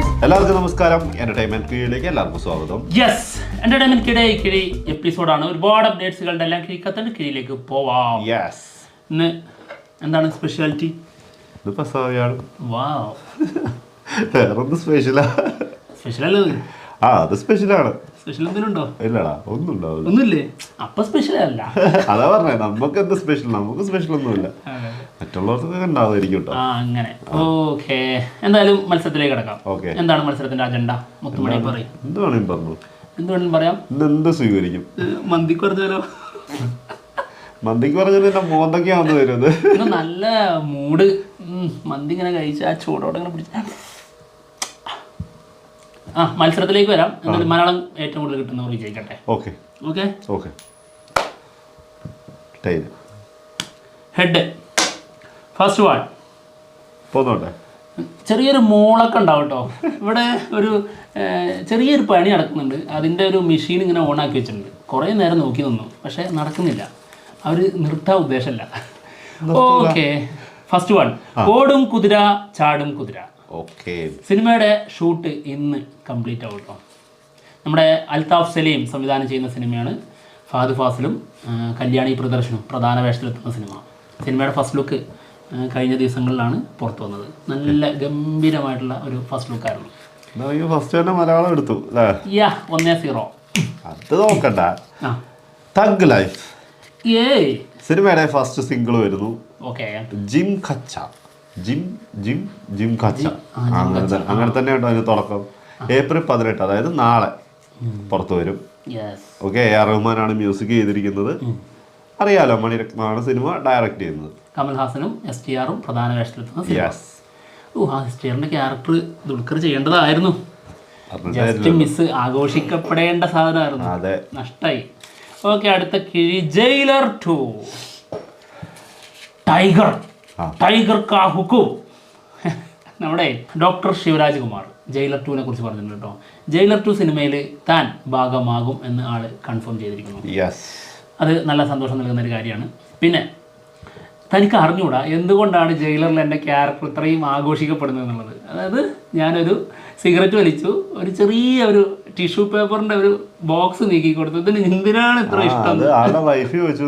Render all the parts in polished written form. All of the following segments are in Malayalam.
ഫ്രണ്ട്സ്, എല്ലാവർക്കും നമസ്കാരം. എന്റർടൈൻമെന്റ് കിഴിയിലേക്ക് എല്ലാവർക്കും സ്വാഗതം. യെസ്, എന്റർടൈൻമെന്റ് കിഴി എപ്പിസോഡാണ്. ഒരുപാട് അപ്ഡേറ്റ്സുകളുടെ എല്ലാം കിഴിക്കത്തണ്ട് കിഴിയിലേക്ക് പോവാം. യെസ്, ഇന്ന് എന്താണ് സ്പെഷ്യാലിറ്റി? ഇത് പസാവിയാണ്. വാവ്, വേറൊന്നും സ്പെഷ്യലാ? സ്പെഷ്യൽ അല്ലേ? അത് സ്പെഷ്യലാണ്. സ്പെഷ്യൽ എന്തെങ്കിലും ഉണ്ടോ? ഇല്ലടാ, ഒന്നും ഉണ്ടാവില്ല. ഒന്നുമില്ലേ? അപ്പൊ സ്പെഷ്യൽ അല്ല. അതാ പറഞ്ഞേ, നമുക്ക് എന്താ സ്പെഷ്യൽ? നമുക്ക് സ്പെഷ്യൽ ഒന്നുമില്ല. മറ്റുള്ളവർക്കൊക്കെ ഉണ്ടാവുമായിരിക്കും കേട്ടോ. അങ്ങനെ ഓക്കെ, എന്തായാലും മത്സരത്തിലേക്ക് കിടക്കാം. ഓക്കെ, എന്താണ് മത്സരത്തിന്റെ അജണ്ട? മുത്തുമണി പറയും. എന്ത് വേണമെങ്കിലും പറഞ്ഞു. എന്ത് വേണമെങ്കിലും പറയാം. ഇന്ന് എന്ത് സ്വീകരിക്കും? മന്തിക്ക് പറഞ്ഞാലോ? മന്തിക്ക് പറഞ്ഞത് എന്റെ മോന്തൊക്കെയാണെന്ന് വരുന്നത്. നല്ല മൂഡ്. മന്തി ഇങ്ങനെ കഴിച്ച ആ ചൂടോടെ ഇങ്ങനെ പിടിച്ച. മത്സരത്തിലേക്ക് വരാം. എന്തായാലും മലയാളം ഏറ്റവും കൂടുതൽ കിട്ടുന്നവർ വിജയിക്കട്ടെ. Okay okay okay. Time. Head. First one. പോന്നോട്ടെ. ചെറിയൊരു മോളൊക്കെ ഉണ്ടാവും കേട്ടോ. ഇവിടെ ഒരു ചെറിയൊരു പണി നടക്കുന്നുണ്ട്. അതിൻ്റെ ഒരു മെഷീൻ ഇങ്ങനെ ഓണാക്കി വെച്ചിട്ടുണ്ട്. കുറേ നേരം നോക്കി നിന്നു, പക്ഷേ നടക്കുന്നില്ല. അവർ നിർത്താൻ ഉദ്ദേശമല്ല. Okay, first one. ഓടും കുതിര ചാടും കുതിര. ഓക്കെ, സിനിമയുടെ ഷൂട്ട് ഇന്ന് കംപ്ലീറ്റ് ആവും കേട്ടോ. നമ്മുടെ അൽതാഫ് സലീം സംവിധാനം ചെയ്യുന്ന സിനിമയാണ്. ഫഹദ് ഫാസിലും കല്യാണി പ്രദർശനും പ്രധാന വേഷത്തിലെത്തുന്ന സിനിമ. സിനിമയുടെ ഫസ്റ്റ് ലുക്ക് കഴിഞ്ഞ ദിവസങ്ങളിലാണ് പുറത്തു വന്നത്. നല്ല ഗംഭീരമായിട്ടുള്ള ഒരു ഫസ്റ്റ് ലുക്കായിരുന്നു. ഫസ്റ്റ് തന്നെ മലയാളം എടുത്തു അല്ലേ? 1-0. അത് നോക്കണ്ട. തഗ് ലൈഫ് സിനിമയുടെ ഫസ്റ്റ് സിംഗിൾ വരുന്നു. Okay, Jinguchaa. Jinguchaa അങ്ങനെ തന്നെ ഉണ്ടോ അതിന് തുടക്കം. ഏപ്രിൽ 18, അതായത് നാളെ പുറത്തു വരും. ഓക്കെ, AR റഹ്മാനാണ് മ്യൂസിക് ചെയ്തിരിക്കുന്നത്. അറിയാലോ, മണിരത്നമാണ് സിനിമ ഡയറക്റ്റ് ചെയ്യുന്നത്. കമൽഹാസനും STRഉം പ്രധാന വേഷത്തിലെത്തുന്ന സിനിമ. STRന്റെ ക്യാരക്ടർ ദുൽഖർ ചെയ്യേണ്ടതായിരുന്നു. Just miss. ആഘോഷിക്കപ്പെടേണ്ട സാധനമായിരുന്നു. അതെ, നഷ്ടായി. ഓക്കെ, അടുത്ത കിഴി. ജയിലർ 2. ടൈഗർ കാ ഹുക്കും. നമ്മുടെ ഡോക്ടർ ശിവരാജ് കുമാർ ജയിലർ 2നെ കുറിച്ച് പറഞ്ഞിട്ടുണ്ട് കേട്ടോ. ജയിലർ 2 സിനിമയിൽ താൻ ഭാഗമാകും എന്ന് ആള് കൺഫേം ചെയ്തിരിക്കുന്നു. അത് നല്ല സന്തോഷം നൽകുന്ന ഒരു കാര്യമാണ്. പിന്നെ തനിക്ക് അറിഞ്ഞുകൂടാ എന്തുകൊണ്ടാണ് ജയിലറിൽ എൻ്റെ ക്യാരക്ടർ ഇത്രയും ആഘോഷിക്കപ്പെടുന്നത് എന്നുള്ളത്. അതായത് ഞാനൊരു സിഗരറ്റ് വലിച്ചു, ഒരു ചെറിയ ഒരു ടിഷ്യൂ പേപ്പറിന്റെ ഒരു ബോക്സ് നീക്കി കൊടുത്തതിന് എന്തിനാണ് ഇത്ര ഇഷ്ടം? വൈഫ് ചോദിച്ചു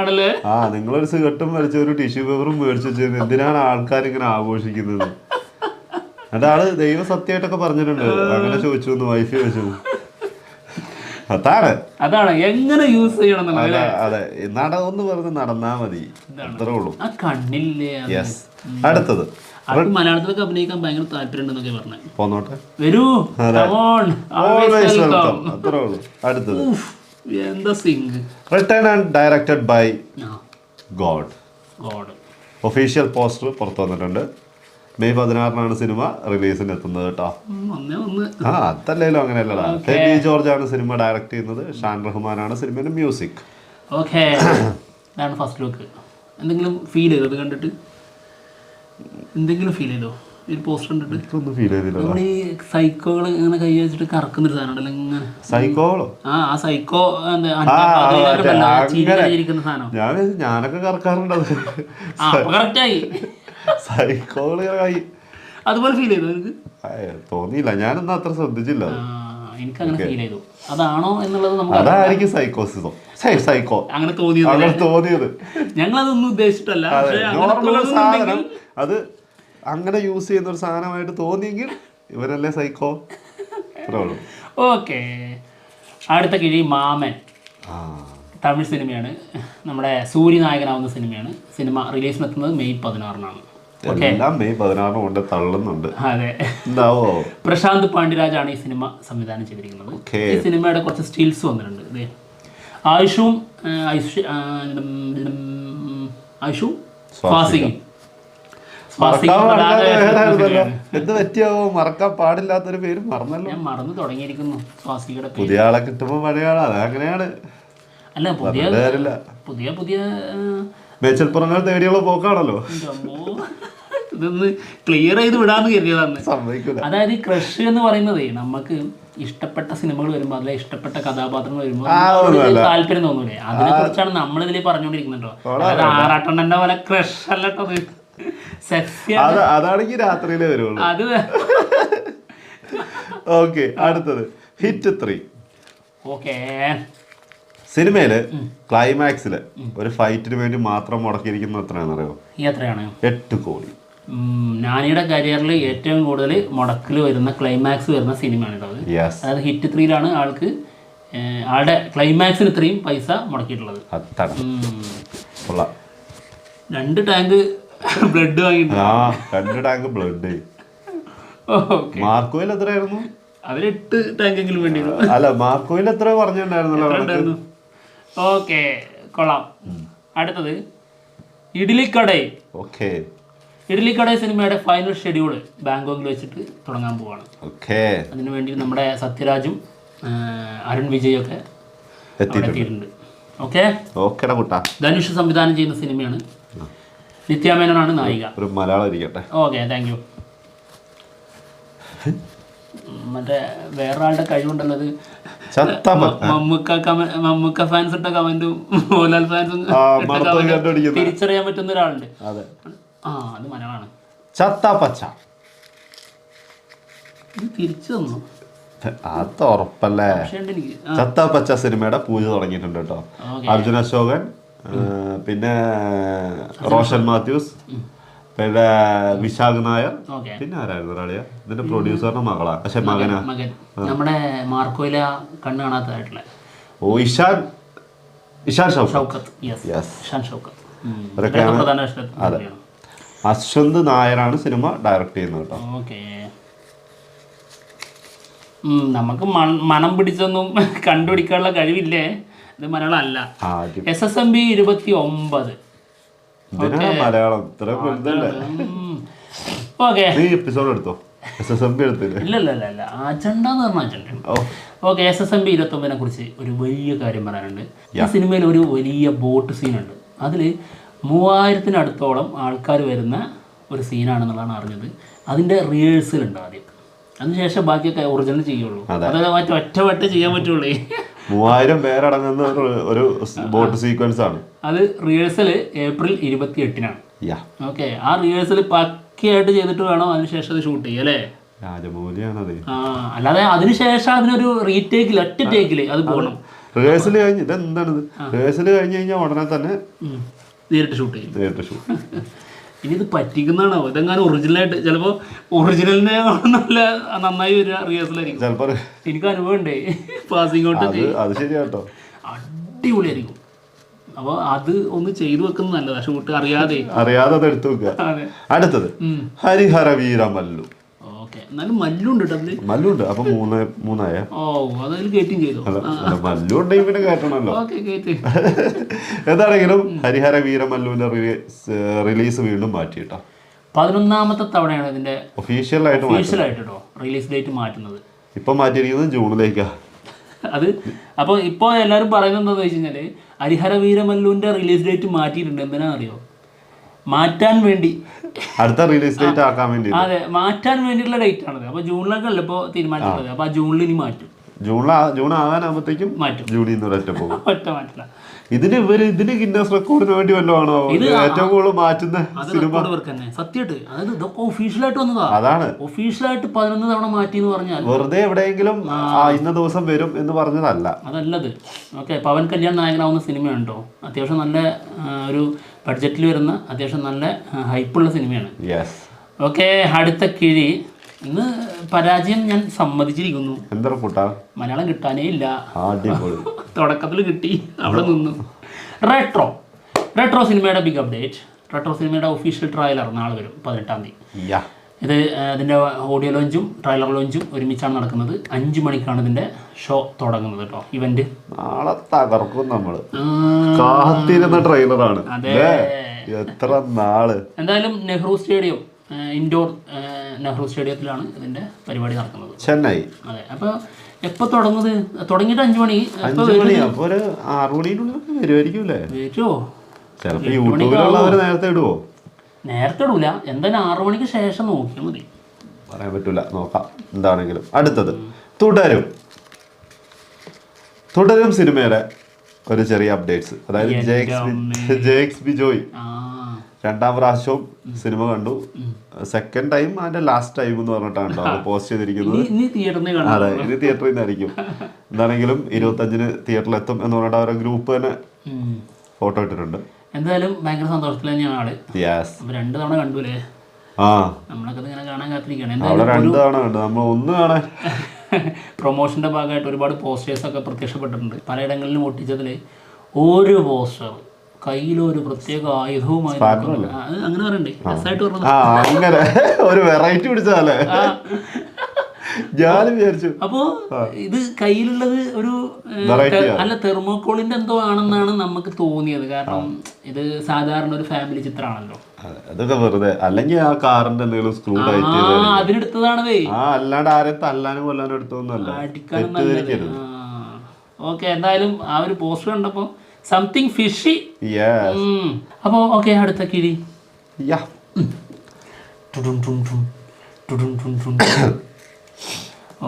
ആണല്ലേ. നിങ്ങളൊരു സിഗരറ്റും വലിച്ച ഒരു ടിഷ്യൂ പേപ്പറും മേടിച്ചു വെച്ചത് എന്തിനാണ് ആൾക്കാർ ഇങ്ങനെ ആഘോഷിക്കുന്നത്? അതാള് ദൈവ സത്യമായിട്ടൊക്കെ പറഞ്ഞിട്ടുണ്ട്. അങ്ങനെ ചോദിച്ചു എന്ന് വൈഫ് ചോദിച്ചു. അതാണ് എങ്ങനെ യൂസ് ചെയ്യണം. അതെ, നടന്ന് പറഞ്ഞ് നടന്നാ മതി, അത്രേ ഉള്ളൂ. ആ കണ്ണില്ലേ. അടുത്തത്. മലയാളത്തിലൊക്കെ അഭിനയിക്കാൻ ഭയങ്കര താല്പര്യം ഉണ്ടെന്നൊക്കെ പറഞ്ഞു. പോന്നോട്ടെ, വരൂ. അത്രേ ഉള്ളൂ. അടുത്തത്. എന്താ സിംഗ്. Return and directed by God. Official poster പുറത്തു വന്നിട്ടുണ്ട്. മെയ് 16 സിനിമ റിലീസിന് എത്തുന്നത് കേട്ടോ. അതല്ലേലും അങ്ങനെയല്ലടാ. ടെഡി ജോർജ് ആണ് സിനിമ ഡയറക്റ്റ് ചെയ്യുന്നത്. ഷാൻ റഹ്മാനാണ് സിനിമയുടെ മ്യൂസിക്. ഓക്കെ, ഇതാണ് ഫസ്റ്റ് ലുക്ക്. എന്തെങ്കിലും ഫീൽ ചെയ്തോ? അത് കണ്ടിട്ട് എന്തെങ്കിലും ഫീൽ ചെയ്തോ? ഈ പോസ്റ്റർ കണ്ടിട്ട് ഒന്നും ഫീൽ ചെയ്തില്ല. നമ്മുടെ ഈ സൈക്കോകൾ ഇങ്ങനെ കൈ വെച്ചിട്ട് കറക്കുന്നൊരു സാധനം ഉണ്ടല്ലോ ഇങ്ങനെ. സൈക്കോളോ? ആ സൈക്കോ ഇരിക്കുന്ന സാധനം. ഞാനൊക്കെ കറക്കാറുണ്ട്. കറക്റ്റായി. സൈക്കോളായി അതുപോലെ ഫീൽ ചെയ്തു എനിക്ക്? തോന്നിയില്ല, ഞാനൊന്നും അത്ര ശ്രദ്ധിച്ചില്ല. എനിക്ക് അങ്ങനെ ഫീൽ ചെയ്തു. അതാണോ എന്നുള്ളത് നമുക്ക് അതായിരിക്കും സൈക്കോസിസം. സൈക്കോ അങ്ങനെ തോന്നിയത്. ഞങ്ങളതൊന്നും ഉദ്ദേശിച്ചിട്ടല്ല. സാധനം അത് അങ്ങനെ യൂസ് ചെയ്യുന്ന ഒരു സാധനമായിട്ട് തോന്നിയെങ്കിൽ ഇവരല്ലേ സൈക്കോ. ഓക്കെ, അടുത്ത കിഴി. മാമൻ. തമിഴ് സിനിമയാണ്. നമ്മുടെ സൂര്യനായകനാവുന്ന സിനിമയാണ്. സിനിമ റിലീസിനെത്തുന്നത് മെയ് 16 മെയ് 16 കൊണ്ട് തള്ളുന്നുണ്ട്. അതെ, പ്രശാന്ത് പാണ്ഡ്യരാജാണ് ഈ സിനിമ സംവിധാനം ചെയ്തിരിക്കുന്നത്. ഈ സിനിമയുടെ കുറച്ച് സ്റ്റിൽസ് വന്നിട്ടുണ്ട്. ആയുഷും സ്വാസികയും എന്ത് പറ്റിയാവോ? മറക്കാൻ പാടില്ലാത്തൊരു പേര് മറന്നല്ലോ. ഞാൻ മറന്നു തുടങ്ങിയിരിക്കുന്നു സ്വാസികയുടെ. പുതിയ ആളെ കിട്ടുമ്പോ പഴയ ആളാ, അതങ്ങനെയാണ്. അല്ല, പുതിയ മേച്ചൽപ്പുറങ്ങൾ തേടിയുള്ള പോക്കാണല്ലോ. ഇതൊന്ന് ക്ലിയർ ചെയ്ത് വിടാന്ന് കരുതിയതാണ്. അതായത് ഈ ക്രഷ് എന്ന് പറയുന്നത് നമുക്ക് ഇഷ്ടപ്പെട്ട സിനിമകൾ വരുമ്പോൾ അതിലെ ഇഷ്ടപ്പെട്ട കഥാപാത്രങ്ങൾ വരുമ്പോൾ താല്പര്യം തോന്നൂലേ? അതിനെ കുറിച്ചാണ് നമ്മളിതിൽ പറഞ്ഞുകൊണ്ടിരിക്കുന്നുണ്ടോ. അതായത് ആറാട്ടണ്ണന്റെ പോലെ ക്രഷ് അല്ലട്ടോ. അതാണെങ്കിൽ രാത്രിയിലേ വരുള്ളൂ. അത് ഓക്കെ, അടുത്തത് ഹിറ്റ് 3. ഓക്കെ, സിനിമയില് ക്ലൈമാക്സില് ഒരു ഫൈറ്റിന് വേണ്ടി മാത്രം മുടക്കിയിരിക്കുന്ന എത്രയാണെന്നറിയോ? എത്രയാണ്? 8 കോടി. നാനിയുടെ കരിയറിൽ ഏറ്റവും കൂടുതൽ മുടക്കിൽ വരുന്ന ക്ലൈമാക്സ് വരുന്ന സിനിമയാണ് കേട്ടോ അത്. അതായത് ഹിറ്റ് 3-ലാണ് ആളുടെ ക്ലൈമാക്സിന് ഇത്രയും പൈസ മുടക്കിയിട്ടുള്ളത്. 2 ടാങ്ക് ബ്ലഡ് വാങ്ങിയിട്ടുണ്ട്. 2 ടാങ്ക് ബ്ലഡ്. മാർക്കോയിൽ എത്രയായിരുന്നു? അതിന് 8 ടാങ്കെങ്കിലും വേണ്ടി. അല്ല, മാർക്കോയിൽ എത്ര പറഞ്ഞിട്ടുണ്ടായിരുന്നല്ലോ. ഓക്കെ, കൊള്ളാം. അടുത്തത് ഇഡ്ലിക്കടൈ. ഓക്കെ, ഇഡ്ലിക്കടൈ സിനിമയുടെ ഫൈനൽ ഷെഡ്യൂൾ ബാങ്കോക്കിൽ വെച്ചിട്ട് തുടങ്ങാൻ പോവാണ്. അതിനു വേണ്ടി നമ്മുടെ സത്യരാജും അരുൺ വിജയും ഒക്കെ എത്തിയിട്ടുണ്ട്. ഓക്കെ, ധനുഷ് സംവിധാനം ചെയ്യുന്ന സിനിമയാണ്. നിത്യാമേനോനാണ് നായിക. ഒരു മലയാളം ഇരിക്കട്ടെ. Okay, thank you. മറ്റേ വേറെ ആളുടെ കഴിവുണ്ടല്ലോ അത്. മമ്മൂക്ക ഫാൻസ് ഇട്ട കമന്റും മോഹൻലാൽ ഫാൻസും തിരിച്ചറിയാൻ പറ്റുന്ന ഒരാളുണ്ട്. അത് മലയാളമാണ്. ചത്താപ്പച്ച തിരിച്ചു തന്നു. അത് ഉറപ്പല്ലേ. ചത്താപ്പച്ച സിനിമയുടെ പൂജ തുടങ്ങിയിട്ടുണ്ട് കേട്ടോ. അർജുൻ അശോകൻ, പിന്നെ റോഷൻ മാത്യൂസ്, പിന്നെ വിശാഖ് നായർ, പിന്നെ ആരായിരുന്നു ഒരാളിയാ? ഇതിന്റെ പ്രൊഡ്യൂസറിന്റെ മകളാ, പക്ഷെ മകൻ നമ്മുടെ മാർക്കോയില കണ്ണ് കാണാത്തതായിട്ടുള്ള ഇഷാൻ ഷൗക്കത്ത്. അതെ, അശ്വന്ത് നായരാണ് സിനിമ ഡയറക്ട് ചെയ്യുന്നത് കേട്ടോ. ഓക്കെ, നമുക്ക് മണം പിടിച്ചൊന്നും കണ്ടുപിടിക്കാനുള്ള കഴിവില്ലേ. ഇത് മലയാളം അല്ല. SSMB 29. മലയാളം എപ്പിസോഡ് എടുത്തോ? ഇല്ല, അജണ്ട എന്ന് പറഞ്ഞ അജണ്ട. ഓക്കെ, SSMB 29 കുറിച്ച് ഒരു വലിയ കാര്യം പറയാനുണ്ട്. ഈ സിനിമയിൽ ഒരു വലിയ ബോട്ട് സീനുണ്ട്. അതിൽ 3000-ത്തിനടുത്തോളം ആൾക്കാർ വരുന്ന ഒരു സീനാണെന്നുള്ളതാണ് അറിഞ്ഞത്. അതിൻ്റെ റിഹേഴ്സൽ ഉണ്ട് ആദ്യം, അതിനുശേഷം ബാക്കിയൊക്കെ ഒറിജിനൽ ചെയ്യുള്ളൂ. അതായത് ഒറ്റ ചെയ്യാൻ പറ്റുള്ളൂ. 3000 പേരടങ്ങുന്ന ഒരു ബോട്ട് സീക്വൻസ് ആണ്. അത് റിഹേഴ്സൽ ഏപ്രിൽ 28-നാണ്. ഓക്കെ, ആ റിഹേഴ്സൽ പക്കയായിട്ട് ചെയ്തിട്ട് വേണം അതിനുശേഷം അത് ഷൂട്ട് ചെയ്യാം അല്ലേ? രാജമൗലിയാണത്. അല്ലാതെ അതിനുശേഷം അതിനൊരു റീടേക്കിൽ ഒറ്റ ടേക്കിൽ അത് പോകണം. റിഹേഴ്സൽ കഴിഞ്ഞ് ഇതെന്താണിത്? റിഹേഴ്സൽ കഴിഞ്ഞ് കഴിഞ്ഞാൽ ഉടനെ തന്നെ നേരിട്ട് ഷൂട്ട് ചെയ്യും. ഇനി ഇത് പറ്റിക്കുന്നതാണോ? ഇതെങ്ങാനും ഒറിജിനലായിട്ട് ചിലപ്പോൾ ഒറിജിനലിനെ നല്ല നന്നായി വരിക റിഹേഴ്സലായിരിക്കും. ചിലപ്പോൾ എനിക്ക് അനുഭവം ഉണ്ടേ, പാസിംഗ് ഔട്ട് അത് ശരിയാട്ടോ, അടിപൊളിയായിരിക്കും. അപ്പോൾ അത് ഒന്ന് ചെയ്തു വെക്കുന്നത് നല്ലതാണ്. ഷൂട്ട് അറിയാതെ അത് എടുത്തു വെക്കുക. അടുത്തത് ഹരിഹര വീരമല്ലു. ഓക്കെ, എന്നാലും മല്ലുണ്ട് കേട്ടോ അതില്. മല്ലുണ്ട്. അപ്പൊ 3 ഓ, അതിൽ കേറ്റും ചെയ്തു. മല്ലു ഉണ്ടെങ്കിൽ പിന്നെ കേട്ടണല്ലോ. എന്താണെങ്കിലും ഹരിഹര വീരമല്ലുവിന്റെ റിലീസ് വീണ്ടും മാറ്റിയിട്ടോ. 11ാമത്തെ തവണയാണ് ഇതിന്റെ ഒഫീഷ്യലായിട്ട് റിലീസ് ഡേറ്റ് മാറ്റുന്നത്. ഇപ്പൊ മാറ്റിയിരിക്കുന്നത് ജൂണിലേക്കാ. അത് അപ്പോൾ ഇപ്പോൾ എല്ലാവരും പറയുന്നത് എന്താണെന്ന് വെച്ച് കഴിഞ്ഞാൽ ഹരിഹര വീരമല്ലുവിന്റെ റിലീസ് ഡേറ്റ് മാറ്റിയിട്ടുണ്ട്. എന്തിനാണെന്നറിയോ? മാറ്റാൻ വേണ്ടി, അടുത്ത റിലീസ് ഡേറ്റ് ആക്കാൻ വേണ്ടി. അതെ, മാറ്റാൻ വേണ്ടിയിട്ടുള്ള ഡേറ്റ് ആണത്. അപ്പോൾ ജൂണിലേക്കല്ല ഇപ്പോൾ തീരുമാനിച്ചിട്ടുള്ളത്. അപ്പോൾ ആ ജൂണിൽ ഇനി മാറ്റും. ജൂൺ ആകാനാകുമ്പോഴത്തേക്കും മാറ്റും. ജൂണിൽ നിന്ന് ഒറ്റ പോകും. ഒറ്റ മാറ്റില്ല. ഇതിന് ഗിന്നസ് റെക്കോർഡിന് വേണ്ടി വല്ലതാണോ ഏറ്റവും കൂടുതൽ മാറ്റുന്ന സിനിമ? സത്യമായിട്ട് അതായത് ഇതൊക്കെ ഒഫീഷ്യലായിട്ട് വന്നതാ. അതാണ് ഒഫീഷ്യലായിട്ട് 11 തവണ മാറ്റി എന്ന് പറഞ്ഞാൽ വെറുതെ എവിടെയെങ്കിലും ഇന്ന ദിവസം വരും എന്ന് പറഞ്ഞതല്ല. അതല്ലത്. ഓക്കെ, പവൻ കല്യാൺ നായകനാവുന്ന സിനിമയുണ്ടോ? അത്യാവശ്യം നല്ല ഒരു ബഡ്ജറ്റിൽ വരുന്ന അത്യാവശ്യം നല്ല ഹൈപ്പുള്ള സിനിമയാണ്. ഓക്കെ, അടുത്ത കിഴി. ഇന്ന് പരാജയം ഞാൻ സമ്മതിച്ചിരിക്കുന്നു. മലയാളം കിട്ടാനേ ഇല്ല. തുടക്കത്തിൽ കിട്ടി, അവിടെ നിന്നു. റെട്രോ സിനിമയുടെ ബിഗ് അപ്ഡേറ്റ്. റെട്രോ സിനിമയുടെ ഒഫീഷ്യൽ ട്രയലർ നാളെ വരും 18-ാം തീയതി. ഇത് അതിൻ്റെ ഓഡിയോ ലോഞ്ചും ട്രailer ലോഞ്ചും ഒരുമിച്ചാണ് നടക്കുന്നത്. 5 മണിക്കാണ് ഇതിൻ്റെ ഷോ തുടങ്ങുന്നത് കേട്ടോ. ഇവന്റ് നാളെ തകർക്കും നമ്മൾ. കാത്തിരുന്ന ട്രെയിലറാണ്. അതെ, എത്ര നാള്. എന്തായാലും നെഹ്റു സ്റ്റേഡിയം, ഇൻഡോർ നെഹ്റു സ്റ്റേഡിയത്തിലാണ് ഇതിൻ്റെ പരിപാടി നടക്കുന്നത്, ചെന്നൈ. അതെ, അപ്പോൾ എപ്പോൾ തുടങ്ങിയിട്ട് 5 മണി. അപ്പോൾ ഒരു 6 മണിക്കുള്ളിൽ വരുമായിരിക്കും അല്ലേ? വരുമോ? ചിലപ്പോൾ യൂട്യൂബിലുള്ളവർ നേരത്തെ ഇടുവോ? നേരത്തെ ഇടൂല. എന്തായാലും 6 മണിക്ക് ശേഷം നോക്കിയാൽ മതി. പറയാൻ പറ്റൂല, നോക്കാം എന്താണെങ്കിലും. അടുത്തത് തുടരും സിനിമയുടെ ഒരു ചെറിയ അപ്ഡേറ്റ്സ്. അതായത് ജെയ്ക്സ് ബിജോയ് 2ാം പ്രാവശ്യവും സിനിമ കണ്ടു. സെക്കൻഡ് ടൈം അതിന്റെ ലാസ്റ്റ് ടൈം എന്ന് പറഞ്ഞിട്ടാണ് കേട്ടോ പോസ്റ്റ് ചെയ്തിരിക്കുന്നത്. അതെ, ഇനി തിയേറ്ററിൽ നിന്നായിരിക്കും. എന്താണെങ്കിലും 25-ന് തിയേറ്ററിൽ എത്തും എന്ന് പറഞ്ഞിട്ട് അവരുടെ ഗ്രൂപ്പ് തന്നെ ഫോട്ടോ ഇട്ടിട്ടുണ്ട്. എന്തായാലും ഭയങ്കര സന്തോഷത്തിൽ തന്നെയാണ് ആള്. 2 തവണ കണ്ടുല്ലേ? നമ്മളൊക്കെ ഇങ്ങനെ കാണാൻ കാത്തിരിക്കുകയാണ്. പ്രൊമോഷന്റെ ഭാഗമായിട്ട് ഒരുപാട് പോസ്റ്റേഴ്സ് ഒക്കെ പ്രത്യക്ഷപ്പെട്ടിട്ടുണ്ട്. പലയിടങ്ങളിലും ഒട്ടിച്ചതിൽ ഒരു പോസ്റ്റർ കയ്യിലൊരു പ്രത്യേക ആയുധവുമായി അങ്ങനെ പറയണ്ടേ, രസമായിട്ട് പറഞ്ഞു. ഒരു വെറൈറ്റി പിടിച്ചാലേ ഞാൻ വിചാരിച്ചു. അപ്പോ ഇത് കയ്യിലുള്ളത് ഒരു അല്ല തെർമോക്കോളിന്റെ എന്തോ ആണെന്നാണ് നമുക്ക് തോന്നിയത്. കാരണം ഇത് സാധാരണ ഒരു ഫാമിലി ചിത്രമാണല്ലോ. അതൊക്കെ വെറുതെ, അല്ലെങ്കിൽ ആ കാറിന്റെ എന്തെങ്കിലും സ്ക്രൂ ടൈറ്റ് അതിനെടുത്തതാണതേ, അല്ലാണ്ട് ആരെയും തല്ലാനും കൊല്ലാനും എടുത്തൊന്നുമല്ല. ഓക്കെ, എന്തായാലും ആ ഒരു പോസ്റ്റർ കണ്ടപ്പോ സംതിങ് ഫിഷി. അപ്പോ ഓക്കെ, അടുത്ത കിഴി.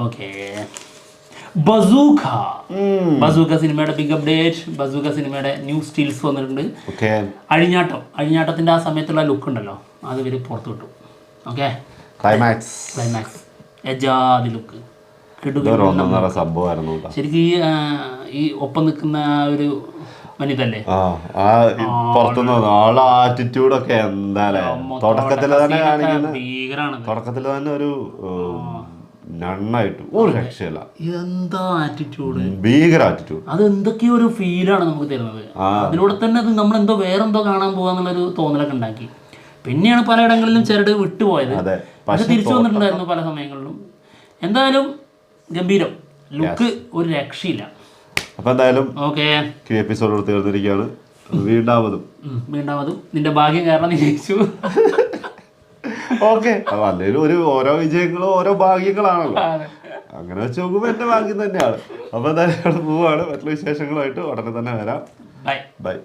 ഓക്കെ, ബസൂക്ക സിനിമയുടെ ബിഗ് അപ്ഡേറ്റ്. ബസൂക്ക സിനിമയുടെ ന്യൂ സ്റ്റിൽസ് വന്നിട്ടുണ്ട്. അഴിഞ്ഞാട്ടത്തിന്റെ ആ സമയത്തുള്ള ലുക്ക് ഉണ്ടല്ലോ, അത് ഇവര് പുറത്തു വിട്ടു. ഓക്കെ, ക്ലൈമാക്സ് എജാതി ലുക്ക് ശരിക്കും. ഈ ഒപ്പം നിൽക്കുന്ന ഒരു വനിതല്ലേ, ആറ്റിറ്റ്യൂഡൊക്കെ എന്താ തുടക്കത്തിൽ തന്നെ കാണിക്കുന്നത്. തുടക്കത്തിൽ തന്നെ ഒരു നന്നായിട്ട് ഒരു രക്ഷയില്ല. എന്താ ആറ്റിറ്റ്യൂഡ്, ഭീകര ആറ്റിറ്റ്യൂഡ്. അത് എന്തൊക്കെയോ ഒരു ഫീലാണ് നമുക്ക് തരുന്നത്. അതിലൂടെ തന്നെ അത് നമ്മളെന്തോ വേറെന്തോ കാണാൻ പോകാന്നുള്ളൊരു തോന്നലൊക്കെ ഉണ്ടാക്കി. പിന്നെയാണ് പലയിടങ്ങളിലും ചരട് വിട്ടുപോയത്. പക്ഷെ തിരിച്ചു വന്നിട്ടുണ്ടായിരുന്നു പല സമയങ്ങളിലും. എന്തായാലും ഗംഭീരം ലുക്ക്, ഒരു രക്ഷയില്ല. അപ്പൊ എന്തായാലും ഓക്കെ, എപ്പിസോഡ് തീർന്നിരിക്കുകയാണ്. വീണ്ടാമതും നിന്റെ ഭാഗ്യം കാരണം നീ ജയിച്ചു. ഓക്കെ, അല്ലെങ്കിൽ ഓരോ വിജയങ്ങളും ഓരോ ഭാഗ്യങ്ങളാണല്ലോ. അങ്ങനെ വെച്ച് നോക്കുമ്പോ എന്റെ ഭാഗ്യം തന്നെയാണ്. അപ്പൊ എന്തായാലും പോവാണ്. മറ്റുള്ള വിശേഷങ്ങളുമായിട്ട് ഉടനെ തന്നെ വരാം. ബൈ.